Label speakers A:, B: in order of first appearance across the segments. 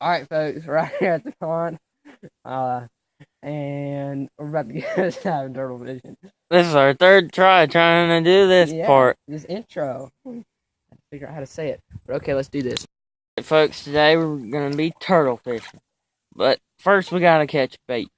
A: Alright, folks, right here at the pond. And we're about to get having turtle vision.
B: This is our third try trying to do this
A: Yeah,
B: part.
A: this intro. I had to figure out how to say it. But okay, let's do this.
B: Folks, today we're gonna be turtle fishing. But first we gotta catch bait.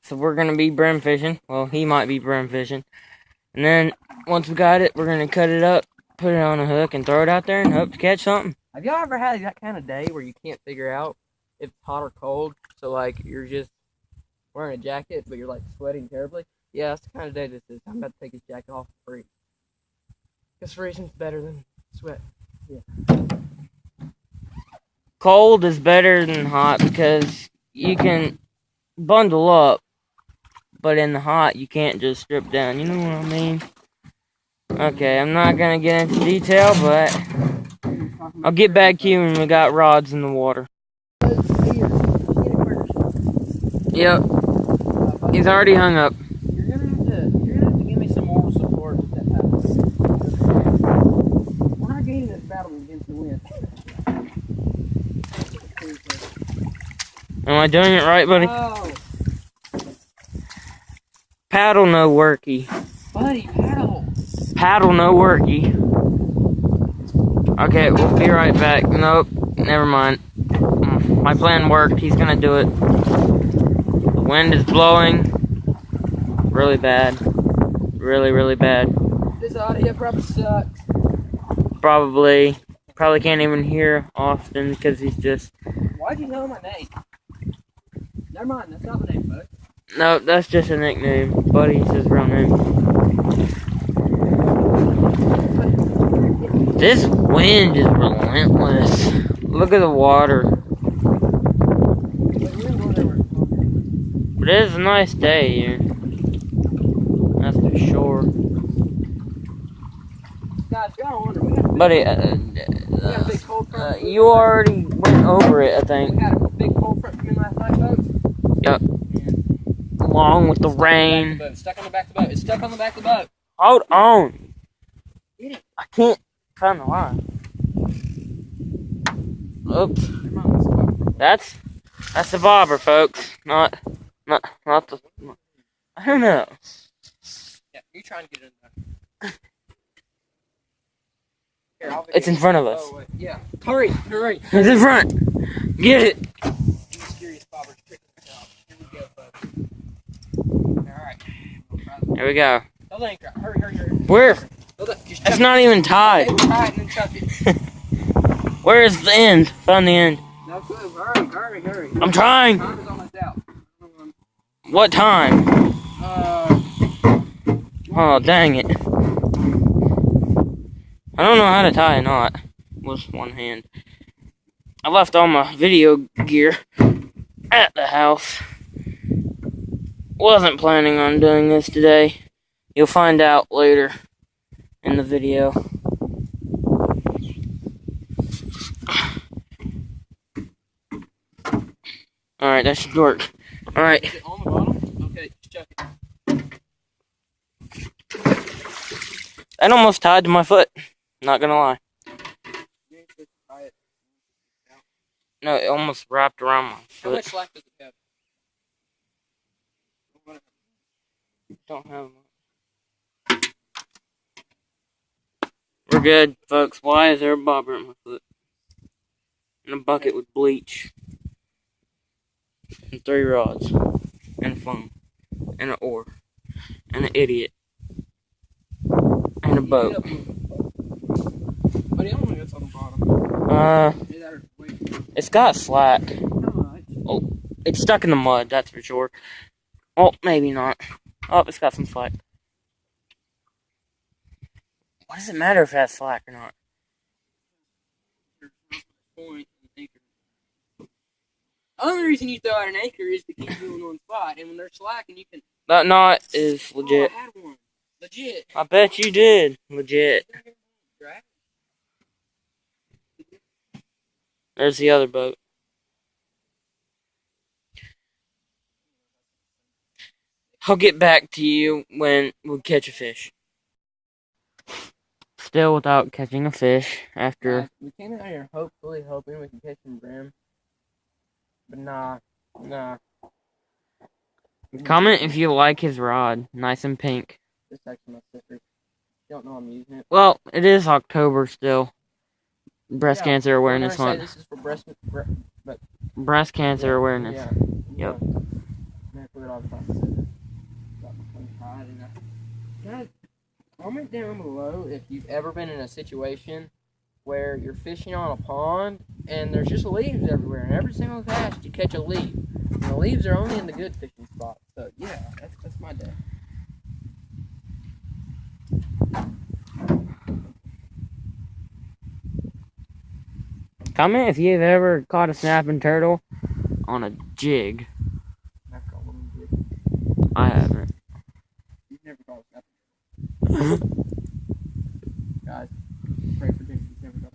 B: So we're gonna be brim fishing. Well, he might be brim fishing. And then once we got it, we're gonna cut it up, put it on a hook, and throw it out there and hope to catch something.
A: Have y'all ever had that kind of day where you can't figure out if it's hot or cold? So like you're just wearing a jacket, but you're like sweating terribly. Yeah, that's the kind of day this is. I'm about to take his jacket off for free. Because freezing's better than sweat. Yeah.
B: Cold is better than hot because you can bundle up, but in the hot you can't just strip down. You know what I mean? Okay, I'm not gonna get into detail, but I'll get back to you when we got rods in the water. Yep, he's already hung up.
A: You're gonna have to give me some moral support with that paddle. We're not gaining this battle against the wind.
B: Am I doing it right, buddy?
A: Oh,
B: Paddle no worky.
A: buddy, paddle.
B: Paddle no worky. Okay, we'll be right back. Nope, never mind. My plan worked. He's gonna do it. The wind is blowing really bad. Really, really bad.
A: This audio probably sucks.
B: Probably can't even hear Austin because he's just...
A: Why'd you know my name? Never mind, that's not my name, folks.
B: No, that's just a nickname. Buddy's his real name. This wind is relentless. Look at the water. But it is a nice day here. That's for sure.
A: Guys, y'all wonder, we had a big,
B: Buddy,
A: we had a big cold front.
B: you already went over it, I think.
A: We had a big cold front come in last night, folks.
B: Yep. Along with the rain.
A: It's stuck on the back of the boat. It's stuck on the back of the boat.
B: Hold on.
A: Get it.
B: I can't find the line. Oops. That's the bobber, folks. Not the. I don't know.
A: Yeah, you trying to get it in there. Here,
B: It's in front of us.
A: Oh, wait. Yeah. Hurry.
B: It's in front. Get it.
A: Mysterious bobber's tricking us out. Here we go, folks. Alright.
B: There we go.
A: Hold on, hurry.
B: Where?
A: Hold up. Just
B: It's not even tied.
A: Okay, tie it and then chuck it.
B: Where is the end? Found the end.
A: No clue. Hurry.
B: I'm trying.
A: Time is almost out.
B: What time?
A: Uh,
B: Oh, dang it. I don't know how to tie a knot with one hand. I left all my video gear at the house. Wasn't planning on doing this today. You'll find out later in the video. Alright, that should work. Alright.
A: is it on the bottom? Okay, just chuck it.
B: That almost tied to my foot. Not gonna lie.
A: You ain't supposed to tie it.
B: No, it almost wrapped around my
A: How
B: foot.
A: much slack does it have?
B: Don't have much. We're good, folks. Why is there a bobber at my foot? And a bucket with bleach. And 3 rods. And a phone. And an oar. And an idiot. And a boat.
A: Buddy, I don't think it's on the bottom.
B: It's got slack. Oh, it's stuck in the mud, that's for sure. Oh, maybe not. Oh, it's got some slack. What does it matter if it has slack or not?
A: The only reason you throw out an anchor is to keep you in one spot, and when they're slacking, you can.
B: That knot is legit.
A: Oh, I had one. Legit.
B: I bet you did. Legit. There's the other boat. I'll get back to you when we catch a fish. Still without catching a fish after...
A: We came out here hoping we can catch some brim. But nah.
B: Comment if you like his rod. Nice and pink.
A: This is actually my sister's. You don't know I'm using it.
B: Well, it is October still. Breast cancer awareness
A: We're gonna
B: month.
A: say this is for
B: Breast cancer awareness.
A: Yeah.
B: Yep.
A: Man, I forgot all about this. Guys, comment down below if you've ever been in a situation where you're fishing on a pond and there's just leaves everywhere, and every single cast you catch a leaf. And the leaves are only in the good fishing spots. So yeah, that's my day.
B: Comment if you've ever caught a snapping turtle on a jig.
A: Never caught one of them.
B: I haven't.
A: You've never caught a snapping turtle. Guys, pray for James. He's never caught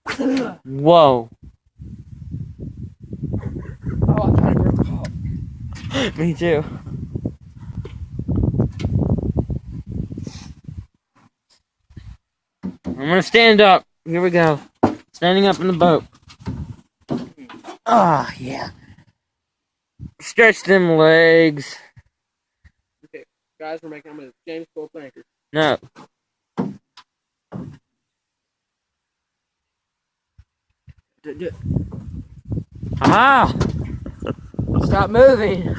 A: a snapping turtle.
B: Whoa.
A: Oh, I thought it broke off.
B: Me too. I'm gonna stand up. Here we go. Standing up in the boat. Ah, yeah. Stretch them legs.
A: Okay, guys, we're making a James Cole anchor.
B: No. Ah!
A: Stop moving.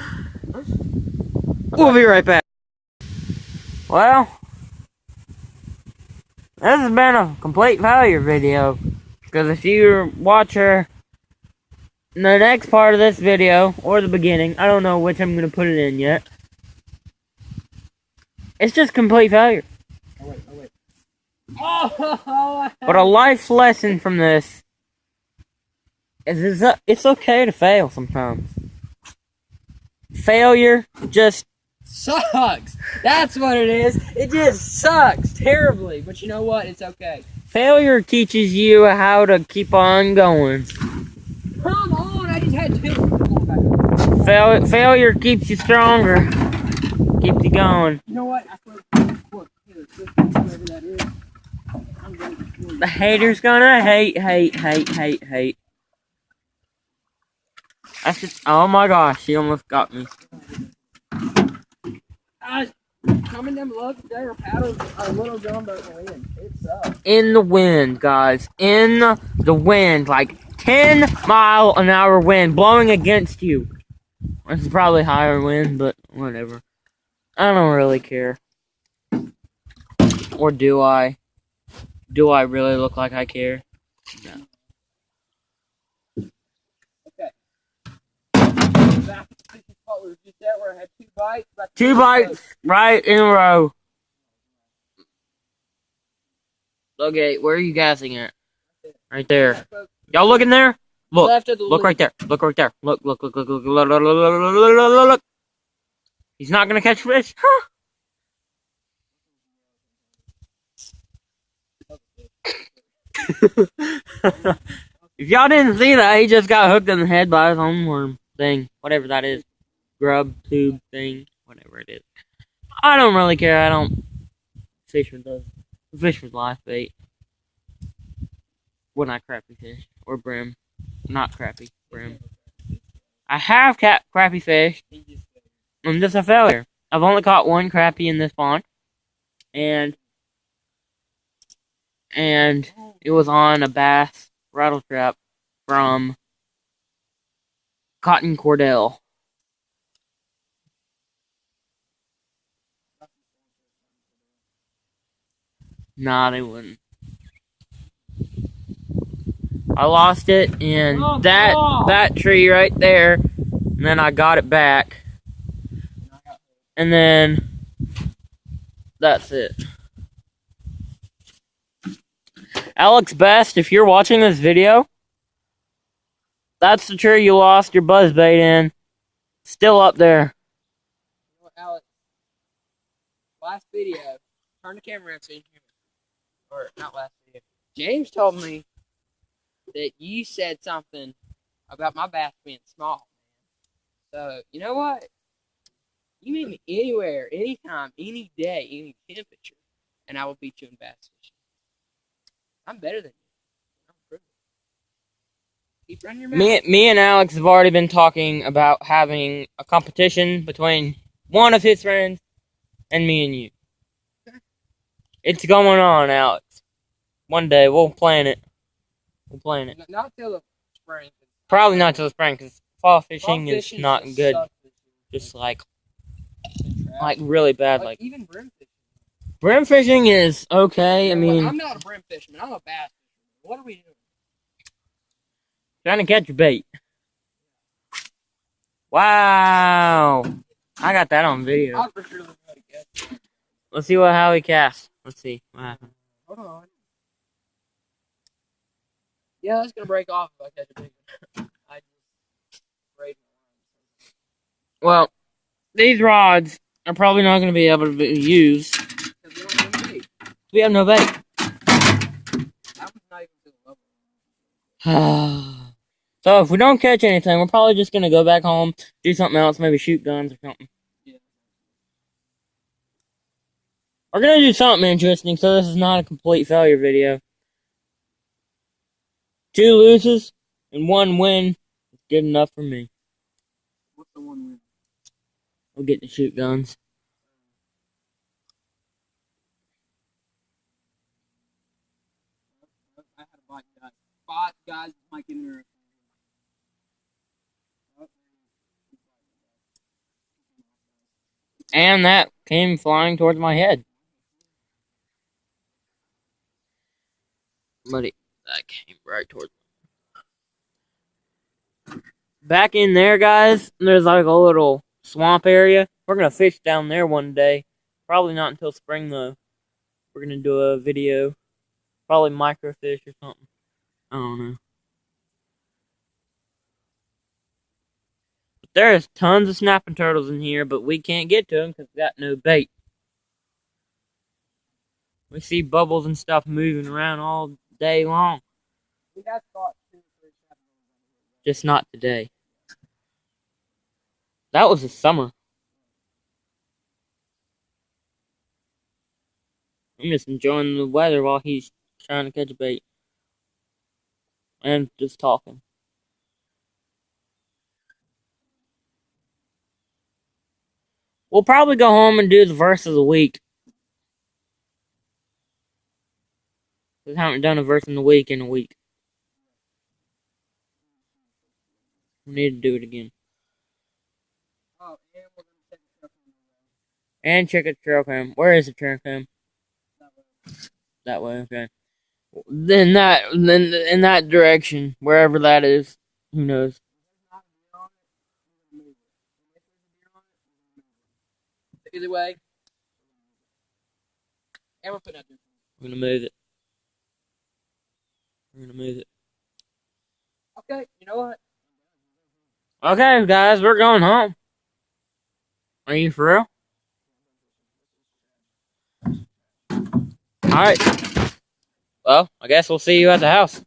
B: We'll be right back. Well, this has been a complete failure video. Because if you watch the next part of this video, or the beginning, I don't know which I'm going to put it in yet. It's just complete failure.
A: Oh, wait. Oh,
B: But a life lesson from this is it's okay to fail sometimes. Failure just
A: sucks. That's what it is. It just sucks terribly. But you know what? It's okay.
B: failure teaches you how to keep on going.
A: Come on, I just had two.
B: Failure keeps you stronger. Keeps you going.
A: You know what? Look, whoever that is. I'm going to kill you.
B: The hater's gonna hate. Oh my gosh, he almost got me.
A: Comment down below if there are paddles a little John boat in the wind. It sucks.
B: In the wind, guys. In the wind. Like 10-mile-an-hour wind blowing against you. It's probably higher wind, but whatever. I don't really care. Or do I? Do I really look like I care? No.
A: Okay. Back to the fishing spot we were just at where I had 2 bites.
B: 2 bites right in a row. Okay, where are you guessing at? Right there. Y'all looking there? Look.
A: Left of the
B: Look
A: loop.
B: right there. Look right there. Look. Look. He's not gonna catch fish. Huh? If y'all didn't see that, he just got hooked in the head by his own worm thing. Whatever that is. Grub, tube thing. Whatever it is. I don't really care. I don't fish with those. Fish with live bait. Well, not crappie fish. Or brim. Not crappie. Brim. I have crappie fish. I'm just a failure. I've only caught 1 crappie in this pond. And it was on a bass rattle trap from Cotton Cordell. Nah, they wouldn't. I lost it in that tree right there, and then I got it back. And then that's it. Alex Best, if you're watching this video, that's the tree you lost your buzzbait in. Still up there.
A: You know what, Alex? Last video. Turn the camera around so you can hear me. Or, not last video. James told me that you said something about my bass being small. So, you know what? You meet me anywhere, anytime, any day, any temperature, and I will beat you in bass fishing. I'm better than you. I'm proven. Keep running your mouth.
B: Me and Alex have already been talking about having a competition between one of his friends and me and you. It's going on, Alex. One day we'll plan it.
A: Not till the spring.
B: Probably not till the spring, because fall fishing is not good. Just like really bad. Like
A: even brim fishing.
B: Brim fishing is okay. I mean,
A: I'm not a brim fisherman. I'm a bass fisherman. What are we doing?
B: trying to catch a bait. Wow, I got that on video.
A: I'll for sure learn how to catch it.
B: Let's see how he casts. Let's see what happens.
A: Hold on. Yeah, that's gonna break off if I catch a big one. I just sprayed my
B: Well, these rods are probably not going to be able to be used.
A: because we don't have any bait.
B: We have no bait.
A: That was not even to the level.
B: So if we don't catch anything, we're probably just going to go back home, do something else, maybe shoot guns or something.
A: Yeah.
B: We're going to do something interesting, so this is not a complete failure video. 2 loses and 1 win is good enough for me.
A: What's the one win?
B: We'll get to shoot guns.
A: I had a bite, guys. 5 guys might get in there.
B: And that came flying towards my head. Buddy, that came right towards me. Back in there, guys, there's like a little swamp area. We're going to fish down there one day. Probably not until spring, though. We're going to do a video. Probably microfish or something. I don't know. But there's tons of snapping turtles in here, but we can't get to them because we got no bait. We see bubbles and stuff moving around all day long.
A: We have caught 2 or 3 snapping turtles.
B: Just not today. That was the summer. I'm just enjoying the weather while he's trying to catch a bait. And just talking. We'll probably go home and do the verse of the week. We haven't done a verse in the week in a week. We need to do it again.
A: Oh, and we're going to take a trip on the
B: And check a trail cam. Where is the trail cam?
A: road.
B: That way, okay. Then in that direction, wherever that is, who knows?
A: Either way, and we're putting out there.
B: We're gonna move it. We're gonna move it.
A: Okay, you know what?
B: Okay, guys, we're going home. Are you for real? Alright. Well, I guess we'll see you at the house.